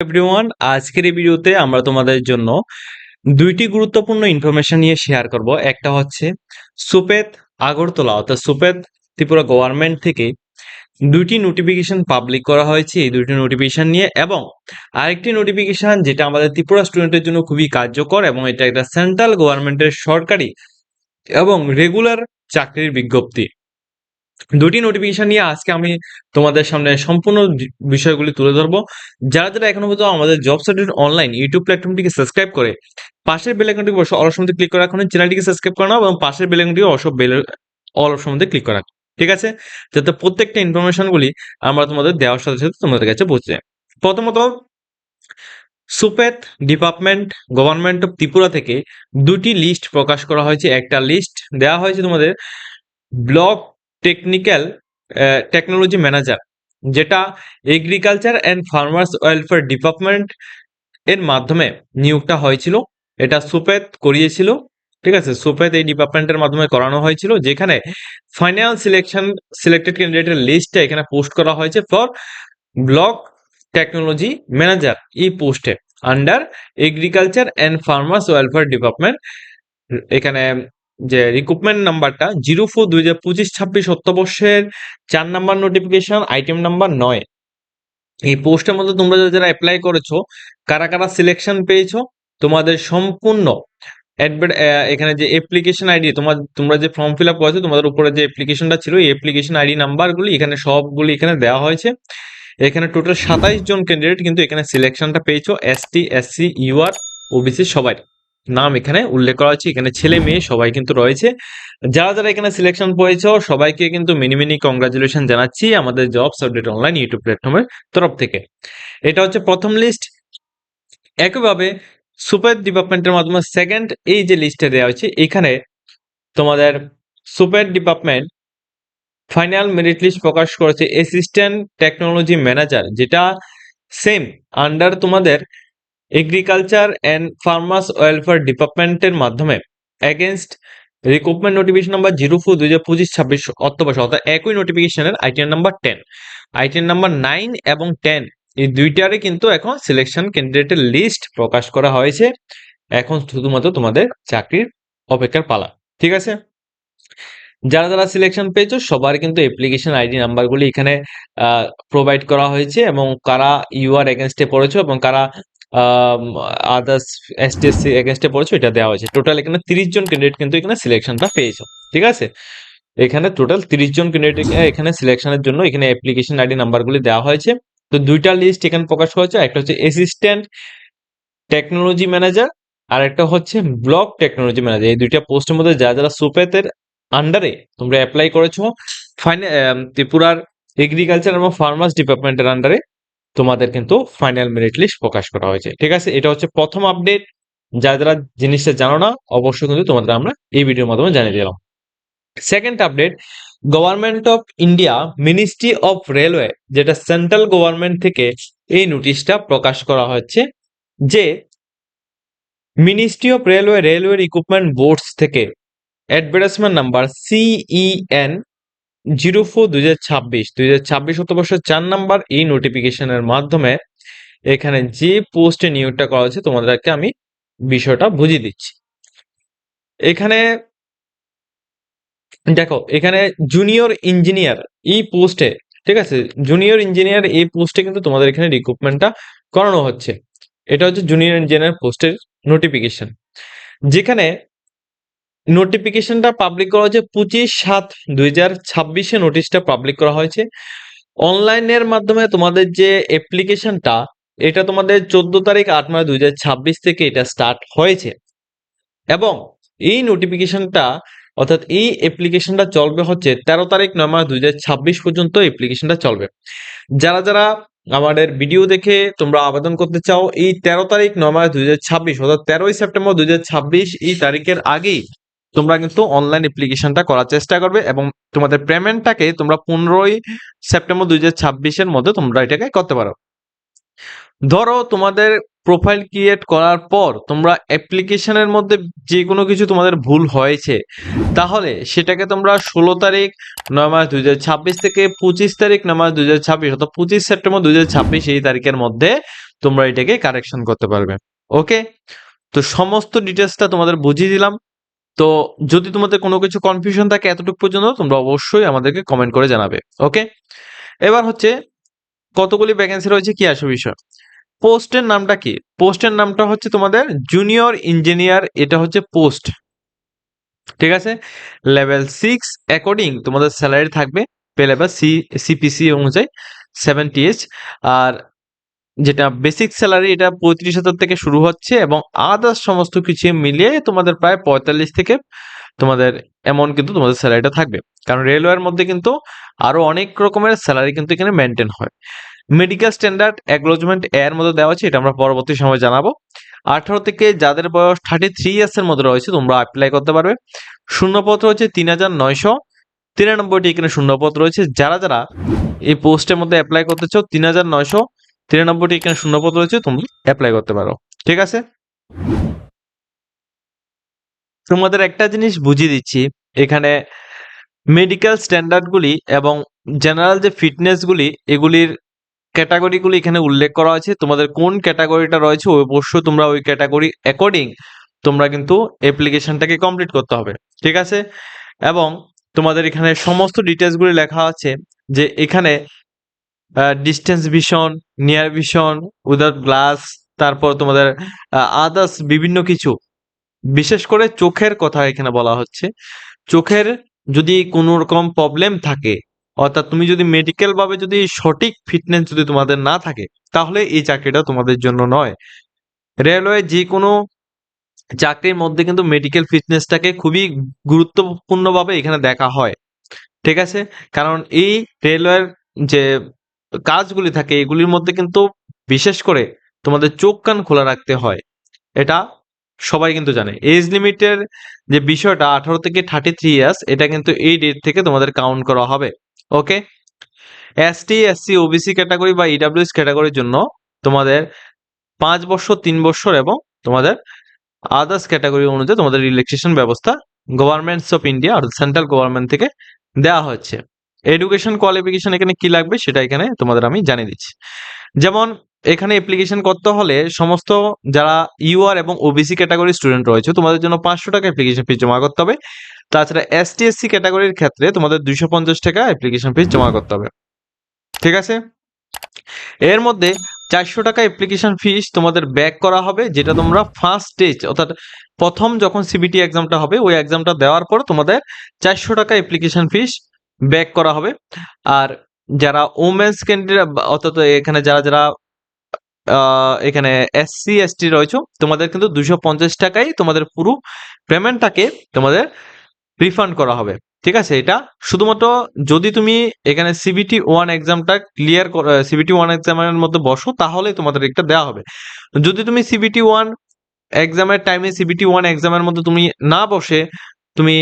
Everyone, আজকের এই ভিডিওতে আমরা তোমাদের জন্য দুইটি গুরুত্বপূর্ণ ইনফরমেশন নিয়ে শেয়ার করব। একটা হচ্ছে সুপেত আগরতলা অর্থাৎ সুপেত ত্রিপুরা গভর্নমেন্ট থেকে দুইটি নোটিফিকেশন পাবলিক করা হয়েছে এই দুইটি নোটিফিকেশন নিয়ে, এবং আরেকটি নোটিফিকেশন যেটা আমাদের ত্রিপুরা স্টুডেন্টের জন্য খুবই কার্যকর, এবং এটা একটা সেন্ট্রাল গভর্নমেন্টের সরকারি এবং রেগুলার চাকরির বিজ্ঞপ্তি। দুটি নোটিফিকেশন নিয়ে আজকে আমি তোমাদের সামনে সম্পূর্ণ বিষয়গুলি তুলে ধরবো। যারা যারা এখনো পর্যন্ত আমাদের জব সার্টিফিকেট অনলাইন ইউটিউব প্ল্যাটফর্মটিকে সাবস্ক্রাইব করে পাশের বেল আইকনটিকে অল অপশনটি ক্লিক করে রাখুন, চ্যানেলটিকে সাবস্ক্রাইব করে নাও এবং পাশের বেল আইকনটিকে অল অপশনটি ক্লিক করে রাখুন, ঠিক আছে, যাতে প্রত্যেকটা ইনফরমেশনগুলি আমরা তোমাদের দেওয়ার সাথে সাথে তোমাদের কাছে পৌঁছে যায়। প্রথমত, সুপেত ডিপার্টমেন্ট গভর্নমেন্ট অফ ত্রিপুরা থেকে দুটি লিস্ট প্রকাশ করা হয়েছে। একটা লিস্ট দেওয়া হয়েছে তোমাদের ব্লক টেকনিক্যাল টেকনোলজি ম্যানেজার, যেটা agriculture and farmers welfare department এর মাধ্যমে নিয়োগটা হয়েছিল। এটা সুপেত করিয়েছিল, ঠিক আছে, সুপেত এই ডিপার্টমেন্টের মাধ্যমে করানো হয়েছিল, যেখানে ফাইনাল সিলেক্টেড ক্যান্ডিডেটের লিস্টটা এখানে পোস্ট করা হয়েছে ফর ব্লক টেকনোলজি ম্যানেজার এই পোস্টে under agriculture and farmers welfare department. এখানে যে রিক্রুটমেন্ট নাম্বারটা 04/2025-26 অর্থবর্ষের 4 নাম্বার নোটিফিকেশন, আইটেম নাম্বার 9। এই পোস্টের মধ্যে তোমরা যারা অ্যাপ্লাই করেছো, কারা কারা সিলেকশন পেয়েছো, তোমাদের সম্পূর্ণ এখানে যে অ্যাপ্লিকেশন আইডি তোমরা যে ফর্ম ফিল আপ করেছো, তোমাদের উপরে যে অ্যাপ্লিকেশনটা ছিল এই অ্যাপ্লিকেশন আইডি নাম্বারগুলি এখানে সবগুলি এখানে দেওয়া হয়েছে। এখানে টোটাল 27 জন ক্যান্ডিডেট কিন্তু এখানে সিলেকশনটা পেয়েছো। এসটি, এসসি, ইউআর, ওবিসি সবাই নাম এখানে উল্লেখ করা হয়েছে। এখানে ছেলে মেয়ে সবাই কিন্তু রয়েছে। যারা যারা এখানে সিলেকশন পেয়েছো সবাইকে কিন্তু মিনি মিনি কংগ্রাচুলেশন জানাচ্ছি আমাদের জবস আপডেট অনলাইন ইউটিউব প্ল্যাটফর্মের তরফ থেকে। এটা হচ্ছে প্রথম লিস্ট। একইভাবে সুপার ডিপার্টমেন্টের মাধ্যমে সেকেন্ড এই যে লিস্টে দেওয়া হয়েছে, এখানে তোমাদের super department final merit list প্রকাশ করেছে অ্যাসিস্ট্যান্ট টেকনোলজি ম্যানেজার, যেটা সেম আন্ডার তোমাদের এগ্রিকালচার অ্যান্ড ফার্মার্স ওয়েলফেয়ার ডিপার্টমেন্টের মাধ্যমে এগেনস্ট রিক্রুটমেন্ট নোটিফিকেশন নাম্বার 04/2025-26 অর্থবর্ষ, অর্থাৎ একই নোটিফিকেশনের আইটেম নাম্বার 10, আইটেম নাম্বার 9 এবং 10 এই দুইটারে কিন্তু এখন সিলেকশন ক্যান্ডিডেটের লিস্ট প্রকাশ করা হয়েছে। এখন শুধুমাত্র তোমাদের চাকরির অপেক্ষার পালা, ঠিক আছে। যারা যারা সিলেকশন পেয়েছো সবার কিন্তু অ্যাপ্লিকেশন আইডি নাম্বারগুলি এখানে প্রোভাইড করা হয়েছে, এবং কারা ইউআর এগেনস্টে পড়েছো এবং কারা আদার্স এসটিএসসি এগেনস্টে পড়েছো এটা দেওয়া হয়েছে। টোটাল এখানে 30 জন ক্যান্ডিডেট কিন্তু এখানে সিলেকশনটা পেয়েছো, ঠিক আছে। এখানে টোটাল 30 জন ক্যান্ডিডেট এখানে সিলেকশনের জন্য এখানে অ্যাপ্লিকেশন আইডি নাম্বারগুলি দেওয়া হয়েছে। তো দুইটা লিস্ট এখানে প্রকাশ করা হয়েছে, একটা হচ্ছে অ্যাসিস্ট্যান্ট টেকনোলজি ম্যানেজার আর একটা হচ্ছে ব্লক টেকনোলজি ম্যানেজার। এই দুইটা পোস্টের মধ্যে যারা যারা সুপেতের আন্ডারে তোমরা অ্যাপ্লাই করেছো ত্রিপুরার এগ্রিকালচার এবং ফার্মার্স ডিপার্টমেন্টের আন্ডারে তোমাদের কিন্তু ফাইনাল মেরিট লিস্ট প্রকাশ করা হয়েছে, ঠিক আছে। এটা হচ্ছে প্রথম আপডেট। যারা যারা জিনিসটা জানো না অবশ্যই কিন্তু তোমাদের আমরা এই ভিডিওর মাধ্যমে জানিয়ে দিলাম। Second update, government of India ministry of railway, যেটা সেন্ট্রাল গভর্নমেন্ট থেকে এই নোটিশটা প্রকাশ করা হচ্ছে যে ministry of railway railway recruitment boards থেকে অ্যাডভার্টাইজমেন্ট নাম্বার CEN 04/2026 অর্থবর্ষের 4 নাম্বার এই নোটিফিকেশনের মাধ্যমে এখানে যে পোস্টে নিয়োগটা করা হয়েছে তোমাদেরকে আমি বিষয়টা বুঝিয়ে দিচ্ছি। এখানে দেখো, এখানে জুনিয়র ইঞ্জিনিয়ার এই পোস্টে, ঠিক আছে, জুনিয়র ইঞ্জিনিয়ার এই পোস্টে কিন্তু তোমাদের এখানে রিক্রুটমেন্টটা করানো হচ্ছে। এটা হচ্ছে জুনিয়র ইঞ্জিনিয়ার পোস্টের নোটিফিকেশন, যেখানে নোটিফিকেশনটা পাবলিক করা হয়েছে 25/7/2026 নোটিশটা পাবলিক করা হয়েছে। অনলাইনের মাধ্যমে তোমাদের যে অ্যাপ্লিকেশনটা এটা তোমাদের 14/8/2026 থেকে এটা স্টার্ট হয়েছে, এবং এই নোটিফিকেশনটা অর্থাৎ এই অ্যাপ্লিকেশনটা চলবে হচ্ছে 13/9/2026 পর্যন্ত অ্যাপ্লিকেশনটা চলবে। যারা যারা আমাদের ভিডিও দেখে তোমরা আবেদন করতে চাও এই 13/9/2026 অর্থাৎ 13ই সেপ্টেম্বর 2026 এই তারিখের আগেই তোমরা কিন্তু অনলাইন অ্যাপ্লিকেশনটা করার চেষ্টা করবে, এবং তোমাদের পেমেন্টটাকে তোমরা 15ই সেপ্টেম্বর 2026 মধ্যে তোমরা এটাকে করতে পারো। ধরো তোমাদের প্রোফাইল ক্রিয়েট করার পর তোমরা অ্যাপ্লিকেশনের মধ্যে যে কোনো কিছু তোমাদের ভুল হয়েছে, তাহলে সেটাকে তোমরা 16/9/2026 থেকে 25/9/2026 অর্থাৎ 25 সেপ্টেম্বর 2026 এই তারিখের মধ্যে তোমরা এটাকে কারেকশন করতে পারবে। ওকে, তো সমস্ত ডিটেলসটা তোমাদের বুঝিয়ে দিলাম। তো যদি তোমাদের কোনো কিছু কনফিউশন থাকে এতটুকু পর্যন্ত, তোমরা অবশ্যই আমাদেরকে কমেন্ট করে জানাবে। ওকে, এবার হচ্ছে কতগুলি ভ্যাকেন্সি রয়েছে, কি আসে বিষয়। পোস্টের নামটা কি? পোস্টের নামটা হচ্ছে তোমাদের জুনিয়র ইঞ্জিনিয়ার, এটা হচ্ছে পোস্ট। ঠিক আছে, লেভেল 6 অ্যাকর্ডিং তোমাদের স্যালারি থাকবে পে লেভেল সিপিসি অনুযায়ী 70H। আর যেটা বেসিক স্যালারি এটা 35,000 থেকে শুরু হচ্ছে, এবং আদার্স সমস্ত কিছু মিলিয়ে তোমাদের প্রায় 45 থেকে তোমাদের এমন কিন্তু তোমাদের স্যালারিটা থাকবে। কারণ রেলওয়ের মধ্যে কিন্তু আরো অনেক রকমের স্যালারি কিন্তু এখানে মেনটেন হয়। মেডিকেল স্ট্যান্ডার্ড অ্যাকনোলেজমেন্ট এর মধ্যে দেওয়া আছে, এটা আমরা পরবর্তী সময় জানাবো। 18 থেকে যাদের বয়স 33 ইয়ার্স এর মধ্যে রয়েছে তোমরা অ্যাপ্লাই করতে পারবে। শূন্যপদ রয়েছে 3993টি, এখানে শূন্যপদ রয়েছে। যারা যারা এই পোস্টের মধ্যে অ্যাপ্লাই করতে চাও 3993টি এখানে শূন্যপদ রয়েছে, তোমরা অ্যাপ্লাই করতে পারো। ঠিক আছে, তোমাদের একটা জিনিস বুঝিয়ে দিচ্ছি, এখানে মেডিকেল স্ট্যান্ডার্ডগুলি এবং জেনারেল যে ফিটনেসগুলি এগুলির ক্যাটাগরিগুলি এখানে উল্লেখ করা আছে। তোমাদের কোন ক্যাটাগরিটা রয়েছে অবশ্যই তোমরা ওই ক্যাটাগরি অ্যাকর্ডিং তোমরা কিন্তু অ্যাপ্লিকেশনটাকে কমপ্লিট করতে হবে। ঠিক আছে, এবং তোমাদের এখানে সমস্ত ডিটেলসগুলি লেখা আছে, যে এখানে distance vision, near vision, without glass, তারপর তোমাদের আদার্স বিভিন্ন কিছু, বিশেষ করে চোখের কথা এখানে বলা হচ্ছে। চোখের যদি কোনো রকম প্রবলেম থাকে, অর্থাৎ তুমি যদি মেডিকেল ভাবে যদি সঠিক ফিটনেস যদি তোমাদের না থাকে, তাহলে এই চাকরিটা তোমাদের জন্য নয়। রেলওয়ে যে কোনো চাকরির মধ্যে কিন্তু মেডিকেল ফিটনেসটাকে খুবই গুরুত্বপূর্ণভাবে এখানে দেখা হয়। ঠিক আছে, কারণ এই রেলওয়ের যে কাজগুলি থাকে এগুলির মধ্যে কিন্তু বিশেষ করে তোমাদের চোখ কান খোলা রাখতে হয়। এটা সবাই কিন্তু জানে। এজ লিমিটের যে বিষয়টা 18 থেকে 33 ইয়ার্স, এটা কিন্তু এই ডেট থেকে তোমাদের কাউন্ট করা হবে। ওকে, এসটি এসসি ওবিসি ক্যাটাগরি বা ইডাব্লিউএস ক্যাটাগরির জন্য তোমাদের 5 বছর 3 বছর, এবং তোমাদের আদার্স ক্যাটাগরি অনুযায়ী তোমাদের রিল্যাক্সেশন ব্যবস্থা গভর্নমেন্টস অফ ইন্ডিয়া আর সেন্ট্রাল গভর্নমেন্ট থেকে দেওয়া হচ্ছে। এডুকেশন কোয়ালিফিকেশন এখানে কি লাগবে সেটা এখানে তোমাদের আমি জানিয়ে দিচ্ছি। যেমন এখানে অ্যাপ্লিকেশন করতে হলে সমস্ত যারা ইউআর এবং ওবিসি ক্যাটাগরির স্টুডেন্ট রয়েছে তোমাদের জন্য 500 টাকা অ্যাপ্লিকেশন ফিস জমা করতে হবে। তাছাড়া এসটি এসসি ক্যাটাগরির ক্ষেত্রে তোমাদের 250 টাকা অ্যাপ্লিকেশন ফিস জমা করতে হবে। ঠিক আছে, এর মধ্যে 400 টাকা অ্যাপ্লিকেশন ফিস তোমাদের ব্যাক করা হবে, যেটা তোমরা ফার্স্ট স্টেজ অর্থাৎ প্রথম যখন সিবিটি এক্সামটা হবে ওই এক্সামটা দেওয়ার পর তোমাদের 400 টাকা অ্যাপ্লিকেশন ফিস ব্যাক করা হবে। আর যারা ওমেন্স ক্যান্ডিডেট অর্থাৎ এখানে যারা যারা এখানে এসসি এসটি রয়েছে তোমাদের কিন্তু 250 টাকাই তোমাদের পুরো পেমেন্টটাকে তোমাদের রিফান্ড করা হবে। ঠিক আছে, এটা শুধুমাত্র যদি তুমি এখানে সিবিটি 1 এক্সামটা ক্লিয়ার সিবিটি 1 এক্সামের মধ্যে বসো তাহলে তোমাদের একটা দেওয়া হবে। যদি তুমি সিবিটি 1 এক্সামের টাইমে সিবিটি 1 এক্সামের মধ্যে তুমি না বসে তুমি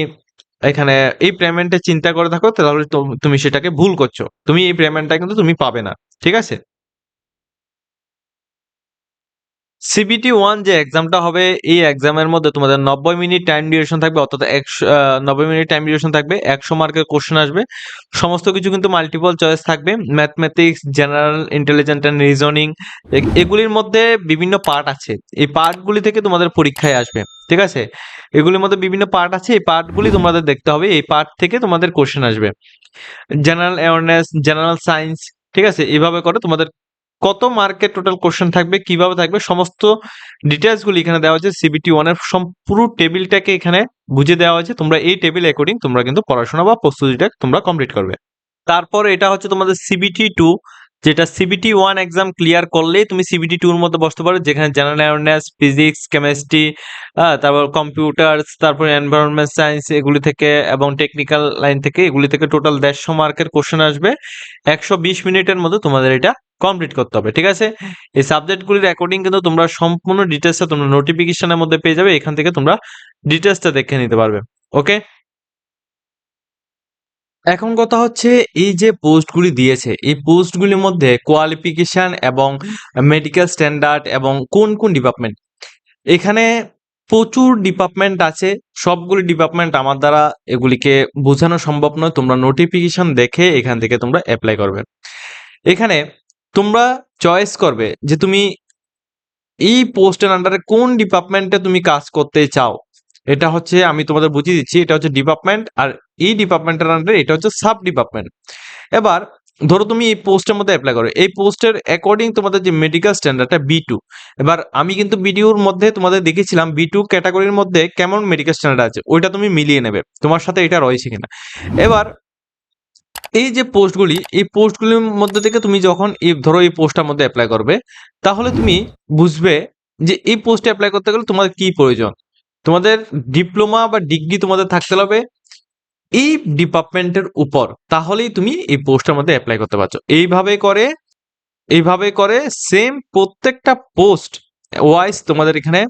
এখানে এই পেমেন্টের চিন্তা করে থাকো, তাহলে তুমি সেটাকে ভুল করছো। তুমি এই পেমেন্টটা কিন্তু তুমি পাবে না। ঠিক আছে, সিবিটি 1 যে এক্সামটা হবে এই এক্সামের মধ্যে তোমাদের 90 মিনিট টাইম ডিউরেশন থাকবে, অর্থাৎ 90 মিনিট টাইম ডিউরেশন থাকবে, 100 মার্কের কোশ্চেন আসবে। সমস্ত কিছু কিন্তু মাল্টিপল চয়েস থাকবে, mathematics, general intelligent and reasoning, এগুলির মধ্যে বিভিন্ন পার্ট আছে। এই পার্টগুলি থেকে তোমাদের পরীক্ষায় আসবে। ঠিক আছে, এগুলির মধ্যে বিভিন্ন পার্ট আছে, এই পার্টগুলি তোমাদের দেখতে হবে, এই পার্ট থেকে তোমাদের কোশ্চেন আসবে। জেনারেল অ্যাওয়ারনেস, জেনারেল সায়েন্স, ঠিক আছে, এইভাবে করে তোমাদের কত মার্কের টোটাল কোশ্চেন থাকবে, কিভাবে থাকবে, সমস্ত ডিটেলস গুলি এখানে দেওয়া হয়েছে। সিবিটি 1 এর পুরো টেবিলটাকে এখানে বুঝে দেওয়া হয়েছে। তোমরা এই টেবিল অ্যাকর্ডিং তোমরা কিন্তু পড়াশোনা বা প্রস্তুতিটা তোমরা কমপ্লিট করবে। তারপর এটা হচ্ছে তোমাদের সিবিটি 2, যেটা সিবিটি 1 এক্সাম ক্লিয়ার করলেই তুমি সিবিটি 2 এর মধ্যে বসতে পারো, যেখানে জেনারেল অ্যাওয়ারনেস, ফিজিক্স, কেমিস্ট্রি, তারপর কম্পিউটার্স, তারপর এনভায়রনমেন্ট সায়েন্স এগুলি থেকে এবং টেকনিক্যাল লাইন থেকে এগুলি থেকে টোটাল 150 মার্কের কোশ্চেন আসবে। 120 মিনিটের মধ্যে তোমাদের এটা কমপ্লিট করতে হবে। ঠিক আছে, এই সাবজেক্টগুলির অ্যাকর্ডিং কিন্তু তোমরা সম্পূর্ণ ডিটেলসটা তোমরা নোটিফিকেশনের মধ্যে পেয়ে যাবে, এখান থেকে তোমরা ডিটেলসটা দেখে নিতে পারবে। ওকে, এখন কথা হচ্ছে এই যে পোস্টগুলি দিয়েছে এই পোস্টগুলির মধ্যে কোয়ালিফিকেশন এবং মেডিকেল স্ট্যান্ডার্ড এবং কোন কোন ডিপার্টমেন্ট, এখানে প্রচুর ডিপার্টমেন্ট আছে। সবগুলি ডিপার্টমেন্ট আমার দ্বারা এগুলিকে বোঝানো সম্ভব নয়, তোমরা নোটিফিকেশন দেখে এখান থেকে তোমরা অ্যাপ্লাই করবে। এখানে তোমরা চয়েস করবে যে তুমি এই পোস্টের আন্ডারে কোন ডিপার্টমেন্টে তুমি কাজ করতে চাও, এটা হচ্ছে আমি তোমাদের বুঝিয়ে দিচ্ছি। এটা হচ্ছে ডিপার্টমেন্ট, আর এই ডিপার্টমেন্টের আন্ডারে এটা হচ্ছে সাব ডিপার্টমেন্ট। এবার ধরো তুমি এই পোস্টের মধ্যে অ্যাপ্লাই করো, এই পোস্টের অ্যাকর্ডিং তোমাদের যে মেডিকেল স্ট্যান্ডার্ডটা B2। এবার আমি কিন্তু বিডিওর মধ্যে তোমাদের দেখেছিলাম B2 ক্যাটাগরির মধ্যে কেমন মেডিকেল স্ট্যান্ডার্ড আছে, ওইটা তুমি মিলিয়ে নেবে তোমার সাথে এটা রয়েছে কিনা। এবার এই যে পোস্টগুলি, এই পোস্টগুলির মধ্যে থেকে তুমি যখন এই ধরো এই পোস্টটার মধ্যে অ্যাপ্লাই করবে, তাহলে তুমি বুঝবে যে এই পোস্টে অ্যাপ্লাই করতে গেলে তোমাদের কি প্রয়োজন। তোমাদের ডিপ্লোমা বা ডিগ্রি তোমাদের থাকতে হবে এই ডিপার্টমেন্টের উপর, তাহলেই তুমি এই পোস্টের মধ্যে অ্যাপ্লাই করতে পারছো। এইভাবে করে সেম প্রত্যেকটা পোস্ট ওয়াইজ তোমাদের এখানে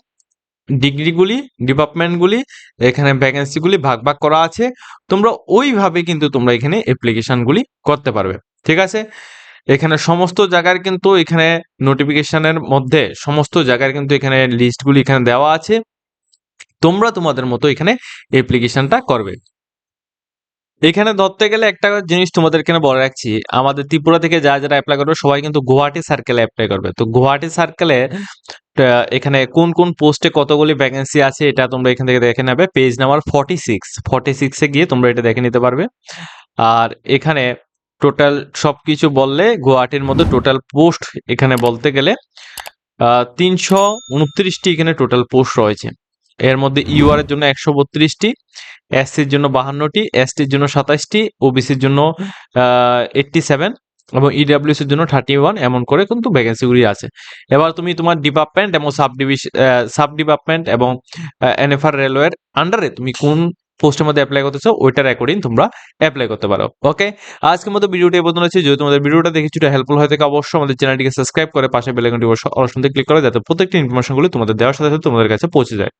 ডিগ্রিগুলি, ডিপার্টমেন্টগুলি, এখানে ভ্যাকেন্সিগুলি ভাগ ভাগ করা আছে। তোমরা ওইভাবে কিন্তু তোমরা এখানে অ্যাপ্লিকেশনগুলি করতে পারবে। ঠিক আছে, এখানে সমস্ত জায়গার কিন্তু এখানে নোটিফিকেশনের মধ্যে সমস্ত জায়গার কিন্তু এখানে লিস্টগুলি এখানে দেওয়া আছে। তোমরা তোমাদের মতো এখানে অ্যাপ্লিকেশনটা করবে। এখানে ধরতে গেলে একটা জিনিস তোমাদের এখানে বলে রাখছি, আমাদের ত্রিপুরা থেকে যারা অ্যাপ্লাই করবে সবাই কিন্তু গুয়াহাটি সার্কেলে অ্যাপ্লাই করবে। তো গুয়াহাটি সার্কেলে এখানে কোন কোন পোস্টে কতগুলি ভ্যাকেন্সি আছে এটা তোমরা এখান থেকে দেখে নেবে। পেজ নাম্বার 46 গিয়ে তোমরা এটা দেখে নিতে পারবে। আর এখানে টোটাল সবকিছু বললে গুয়াহাটির মধ্যে টোটাল পোস্ট এখানে বলতে গেলে 329টি এখানে টোটাল পোস্ট রয়েছে। এর মধ্যে ইউআর এর জন্য 132টি, এসসির জন্য 52টি, এসটির জন্য 27টি, ওবিসির জন্য 87 এবং ইডব্লিউএস এর জন্য 31, এমন করে কিন্তু ভ্যাকেন্সিগুলি আছে। এবার তুমি তোমার ডিপার্টমেন্ট এবং সাব ডিপার্টমেন্ট এবং এনএফআর রেলওয়ের আন্ডারে তুমি কোন পোস্টের মধ্যে অ্যাপ্লাই করতেছো ওইটার অ্যাকর্ডিং তোমরা অ্যাপ্লাই করতে পারো। ওকে, আজকের মতো ভিডিওটি এই পর্যন্ত আছে। যদি তোমাদের ভিডিওটা দেখে কিছুটা হেল্পফুল হয়ে থাকে অবশ্যই আমাদের চ্যানেলটিকে সাবস্ক্রাইব করে পাশে বেল আইকনটি অবশ্যই অল করতে ক্লিক করো, যাতে প্রত্যেকটি ইনফরমেশনগুলো তোমাদের দেওয়ার সাথে সাথে তোমাদের কাছে পৌঁছে যায়।